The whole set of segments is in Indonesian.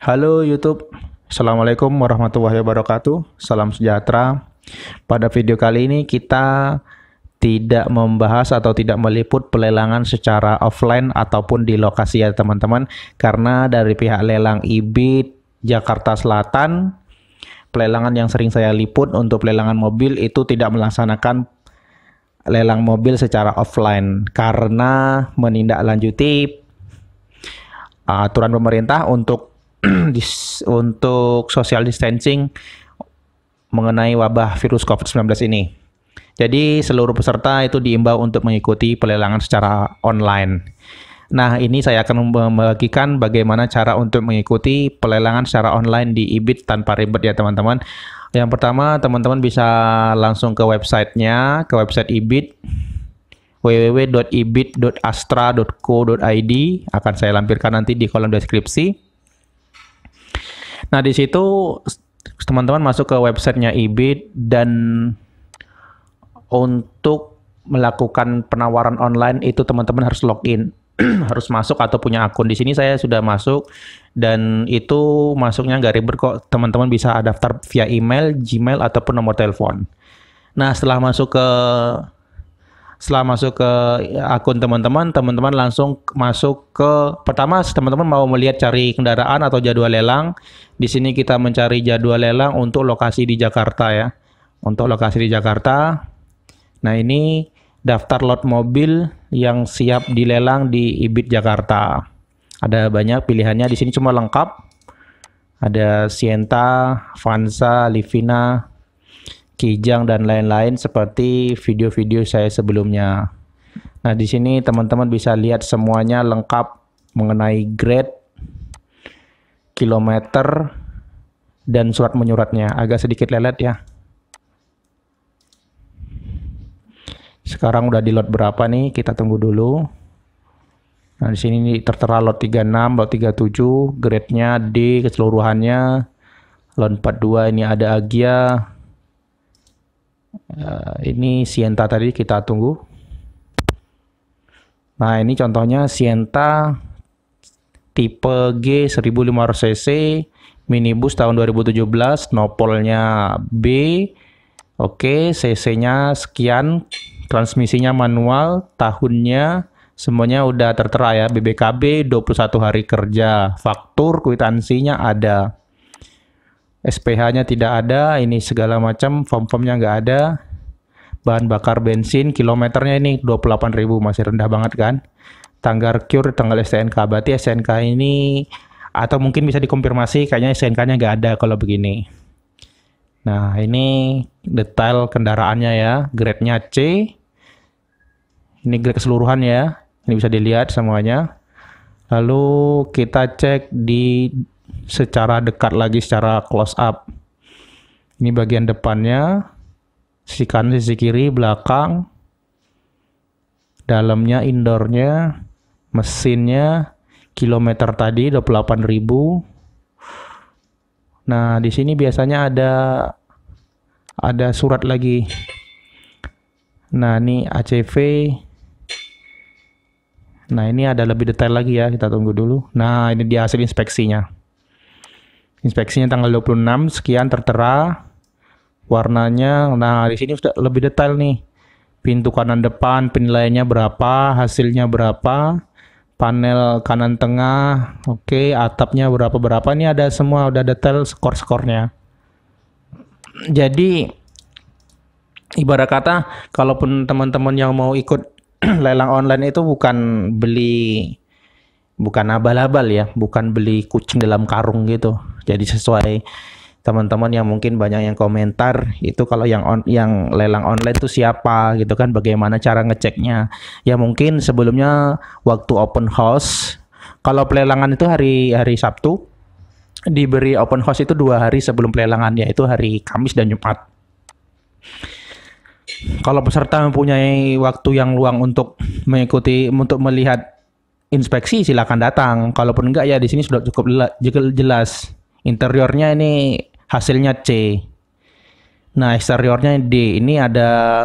Halo YouTube, Assalamualaikum warahmatullahi wabarakatuh. Salam sejahtera. Pada video kali ini kita tidak membahas atau tidak meliput pelelangan secara offline ataupun di lokasi ya teman-teman. Karena dari pihak lelang IBIT Jakarta Selatan, pelelangan yang sering saya liput untuk pelelangan mobil itu tidak melaksanakan lelang mobil secara offline karena menindaklanjuti aturan pemerintah untuk social distancing mengenai wabah virus COVID-19 ini. Jadi seluruh peserta itu diimbau untuk mengikuti pelelangan secara online. Nah, ini saya akan membagikan bagaimana cara untuk mengikuti pelelangan secara online di IBIT tanpa ribet ya teman-teman. Yang pertama, teman-teman bisa langsung ke websitenya, ke website IBIT www.ibit.astra.co.id, akan saya lampirkan nanti di kolom deskripsi. Nah, di situ teman-teman masuk ke websitenya IBIT dan untuk melakukan penawaran online itu teman-teman harus login, harus masuk atau punya akun. Di sini saya sudah masuk dan itu masuknya nggak ribet kok. Teman-teman bisa daftar via email, Gmail ataupun nomor telepon. Nah, setelah masuk ke akun teman-teman langsung masuk ke pertama, teman-teman mau melihat cari kendaraan atau jadwal lelang. Di sini kita mencari jadwal lelang untuk lokasi di Jakarta ya. Untuk lokasi di Jakarta. Nah, ini daftar lot mobil yang siap dilelang di IBIT Jakarta. Ada banyak pilihannya, di sini cuma lengkap. Ada Sienta, Avanza, Livina, Kijang dan lain-lain seperti video-video saya sebelumnya. Nah, di sini teman-teman bisa lihat semuanya lengkap mengenai grade, kilometer, dan surat menyuratnya. Agak sedikit lelet ya. Sekarang udah di lot berapa nih? Kita tunggu dulu. Nah, di sini tertera lot 36, lot 37, grade-nya D keseluruhannya. Lot 42 ini ada Agya. Ini Sienta tadi kita tunggu. Nah, ini contohnya Sienta tipe G 1500 cc, minibus tahun 2017, nopolnya B. Oke, cc-nya sekian, transmisinya manual, tahunnya semuanya udah tertera ya, BBKB 21 hari kerja, faktur, kwitansinya ada. SPH-nya tidak ada, ini segala macam, form-formnya nggak ada. Bahan bakar bensin, kilometernya ini 28.000, masih rendah banget kan. Tanggal cure, tanggal STNK, berarti STNK ini, atau mungkin bisa dikonfirmasi, kayaknya STNK-nya nggak ada kalau begini. Nah, ini detail kendaraannya ya, grade-nya C. Ini grade keseluruhan ya, ini bisa dilihat semuanya. Lalu kita cek di secara dekat lagi, secara close up. Ini bagian depannya, sisi kanan, sisi kiri, belakang, dalamnya, indoornya, mesinnya, kilometer tadi 28.000. Nah, di sini biasanya ada surat lagi. Nah, ini ACV. Nah, ini ada lebih detail lagi ya, kita tunggu dulu. Nah, ini dia hasil inspeksinya. Inspeksinya tanggal 26, sekian tertera warnanya. Nah, di sini sudah lebih detail nih. Pintu kanan depan penilaiannya berapa, hasilnya berapa, panel kanan tengah, oke, atapnya berapa. Ini ada semua, udah detail skor-skornya. Jadi ibarat kata, kalaupun teman-teman yang mau ikut lelang online itu bukan abal-abal ya, bukan beli kucing dalam karung gitu. Jadi sesuai teman-teman yang mungkin banyak yang komentar itu, kalau yang lelang online itu siapa gitu kan, bagaimana cara ngeceknya. Ya mungkin sebelumnya waktu open house, kalau pelelangan itu hari Sabtu, diberi open house itu 2 hari sebelum pelelangan, yaitu hari Kamis dan Jumat. Kalau peserta mempunyai waktu yang luang untuk melihat inspeksi, silakan datang. Kalaupun enggak ya di sini sudah cukup jelas. Interiornya ini hasilnya C. Nah, eksteriornya D. Ini ada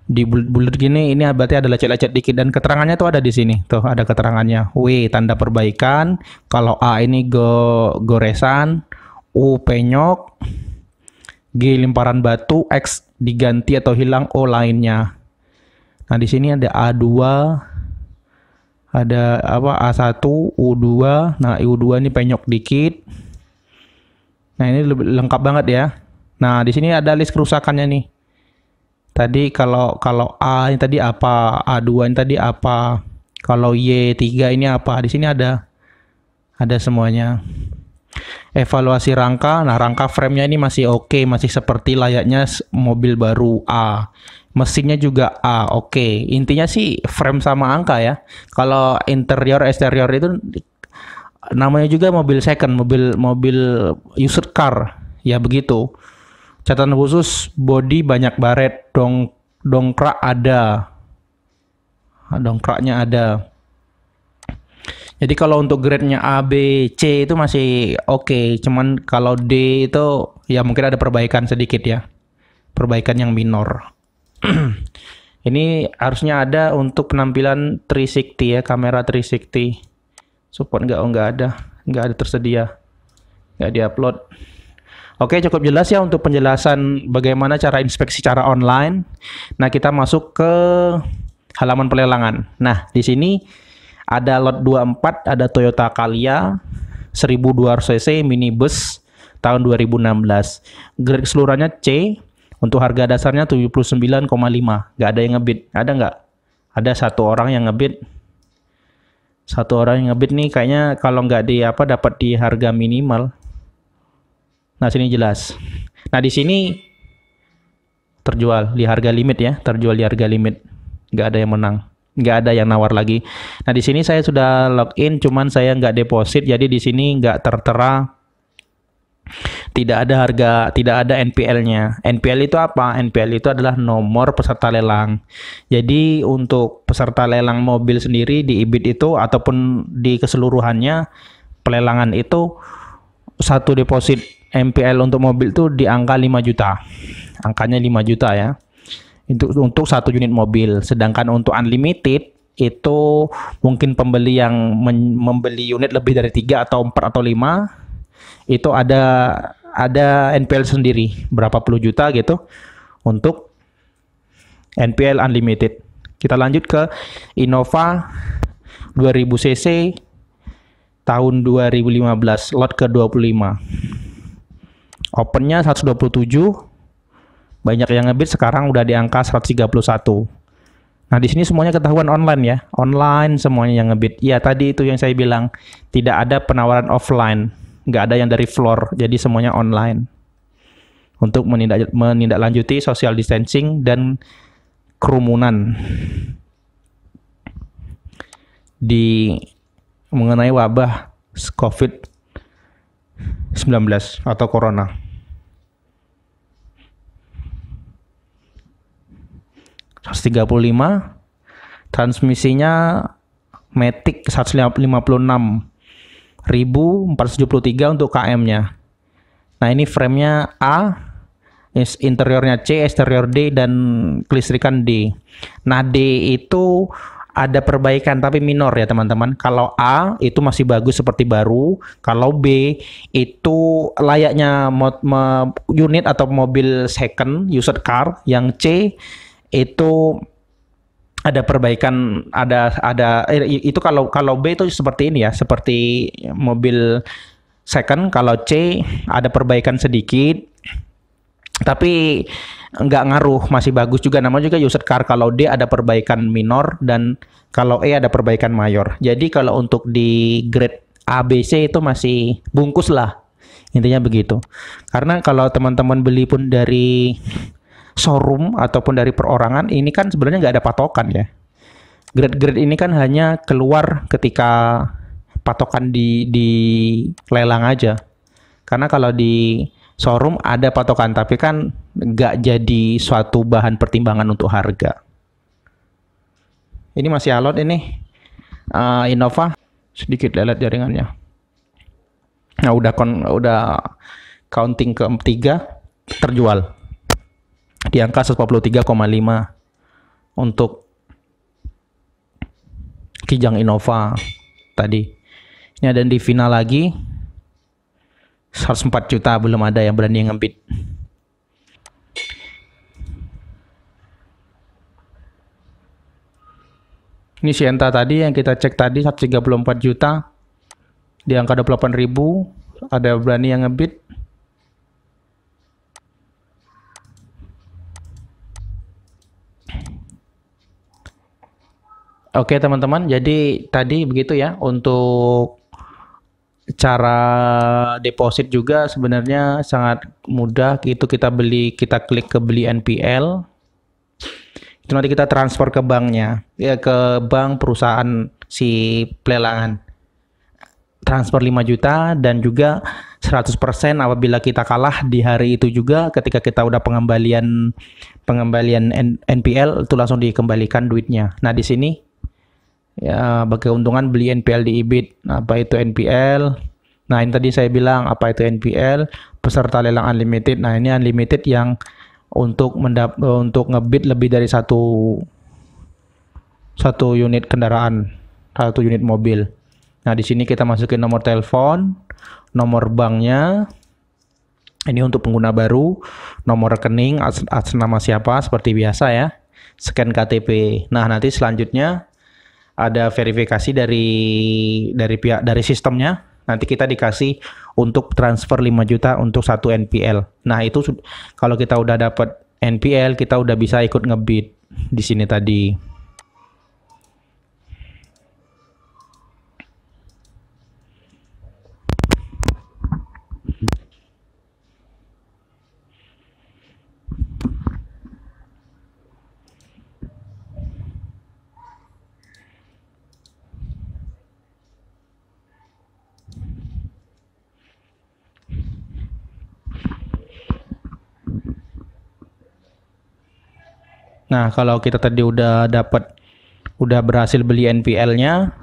Di bulat-bulat gini, ini berarti ada lecet-lecet dikit, dan keterangannya tuh ada di sini. Tuh ada keterangannya. W tanda perbaikan, kalau A ini goresan, U penyok, G limparan batu, X diganti atau hilang, O lainnya. Nah, di sini ada A2, ada apa A1, U2. Nah, U2 ini penyok dikit. Nah, ini lengkap banget ya. Nah, di sini ada list kerusakannya nih. Tadi kalau A ini tadi apa, A2 ini tadi apa, kalau Y3 ini apa, di sini ada semuanya. Evaluasi rangka, nah rangka frame-nya ini masih oke, masih seperti layaknya mobil baru A. Mesinnya juga A, oke. Intinya sih frame sama angka ya. Kalau interior eksterior itu namanya juga mobil second, mobil used car, ya begitu. Catatan khusus, body banyak baret, dongkrak ada. Dongkraknya ada. Jadi kalau untuk grade-nya A, B, C itu masih oke. Cuman kalau D itu ya mungkin ada perbaikan sedikit ya. Perbaikan yang minor. Ini harusnya ada untuk penampilan 360 ya, kamera 360. Support nggak ada. Nggak ada tersedia. Nggak diupload. Oke, cukup jelas ya untuk penjelasan bagaimana cara inspeksi secara online. Nah, kita masuk ke halaman pelelangan. Nah, di sini ada lot 24, ada Toyota Calya 1200 cc minibus tahun 2016. Grade keseluruhannya C. Untuk harga dasarnya 79,5. Nggak ada yang ngebid. Ada nggak? Ada satu orang yang ngebid. Satu orang yang ngebid nih kayaknya kalau nggak dapat di harga minimal. Nah, sini jelas. Nah, di sini terjual di harga limit ya, terjual di harga limit. Nggak ada yang menang, nggak ada yang nawar lagi. Nah, di sini saya sudah login, cuman saya nggak deposit, jadi di sini nggak tertera, tidak ada harga, tidak ada NPL-nya. NPL itu apa? NPL itu adalah nomor peserta lelang. Jadi untuk peserta lelang mobil sendiri di IBIT itu ataupun di keseluruhannya pelelangan itu satu deposit MPL untuk mobil itu di angka 5 juta. Angkanya 5 juta ya. Itu untuk satu unit mobil. Sedangkan untuk unlimited itu mungkin pembeli yang membeli unit lebih dari 3 atau 4 atau 5 itu ada NPL sendiri berapa puluh juta gitu untuk NPL unlimited. Kita lanjut ke Innova 2000 cc tahun 2015 lot ke 25. Opennya 127, banyak yang ngebid, sekarang udah di angka 131. Nah, di sini semuanya ketahuan online ya, online semuanya yang ngebid. Ya, tadi itu yang saya bilang, tidak ada penawaran offline, nggak ada yang dari floor, jadi semuanya online. Untuk menindaklanjuti social distancing dan kerumunan di mengenai wabah COVID-19 atau corona. 135, transmisinya Matic 156.473 untuk KM-nya. Nah, ini frame-nya A, interiornya C, eksterior D, dan kelistrikan D. Nah, D itu ada perbaikan tapi minor ya teman-teman. Kalau A itu masih bagus seperti baru. Kalau B itu layaknya unit atau mobil second used car. Yang C itu ada perbaikan, itu kalau B itu seperti ini ya, seperti mobil second. Kalau C ada perbaikan sedikit, tapi nggak ngaruh, masih bagus juga, namanya juga used car. Kalau D ada perbaikan minor, dan kalau E ada perbaikan mayor. Jadi kalau untuk di grade A, B, C itu masih bungkus lah, intinya begitu. Karena kalau teman-teman beli pun dari showroom ataupun dari perorangan, ini kan sebenarnya nggak ada patokan ya. Grade-grade ini kan hanya keluar ketika patokan di lelang aja. Karena kalau di showroom ada patokan, tapi kan nggak jadi suatu bahan pertimbangan untuk harga. Ini masih alot ini, Innova, sedikit lelet jaringannya. Nah, udah counting ke 3, terjual di angka 143,5. untuk Kijang Innova tadi. Ini ada di final lagi 104 juta, belum ada yang berani ngebid. Ini Sienta tadi yang kita cek tadi 134 juta di angka 28.000, ada berani yang ngebid. Oke teman-teman, jadi tadi begitu ya untuk cara deposit. Juga sebenarnya sangat mudah. Itu kita klik ke beli NPL. Itu nanti kita transfer ke banknya, ya ke bank perusahaan si pelelangan. Transfer 5 juta dan juga 100% apabila kita kalah di hari itu juga, ketika kita udah pengembalian NPL itu langsung dikembalikan duitnya. Nah, di sini ya bagi keuntungan beli NPL di IBIT. Apa itu NPL? Nah, ini tadi saya bilang apa itu NPL, peserta lelang unlimited. Nah, ini unlimited yang untuk ngebid lebih dari satu unit kendaraan, satu unit mobil. Nah, di sini kita masukin nomor telepon, nomor banknya. Ini untuk pengguna baru, nomor rekening, atas nama siapa seperti biasa ya. Scan KTP. Nah, nanti selanjutnya ada verifikasi dari sistemnya. Nanti kita dikasih untuk transfer 5 juta untuk satu NPL. Nah, itu kalau kita udah dapat NPL, kita udah bisa ikut ngebid di sini tadi. Nah, kalau kita tadi udah berhasil beli NPL-nya,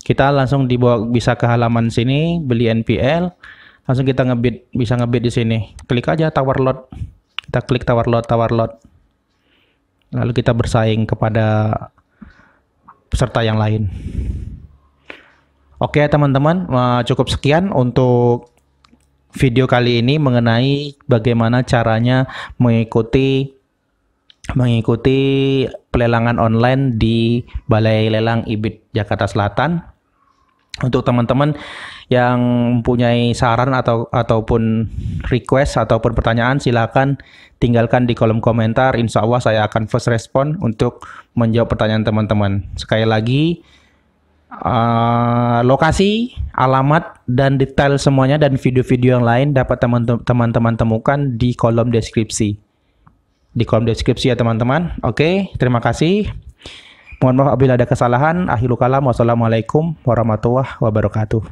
kita langsung bisa ke halaman sini, beli NPL, langsung kita bisa ngebid di sini. Klik aja tawar lot. Kita klik tawar lot. Lalu kita bersaing kepada peserta yang lain. Oke, teman-teman, cukup sekian untuk video kali ini mengenai bagaimana caranya mengikuti pelelangan online di Balai Lelang IBIT Jakarta Selatan. Untuk teman-teman yang mempunyai saran ataupun request ataupun pertanyaan, silakan tinggalkan di kolom komentar. Insya Allah saya akan first respon untuk menjawab pertanyaan teman-teman. Sekali lagi, lokasi, alamat, dan detail semuanya dan video-video yang lain dapat teman-teman temukan di kolom deskripsi. Ya teman-teman. Oke, terima kasih. Mohon maaf apabila ada kesalahan. Akhirul kalam. Wassalamualaikum warahmatullahi wabarakatuh.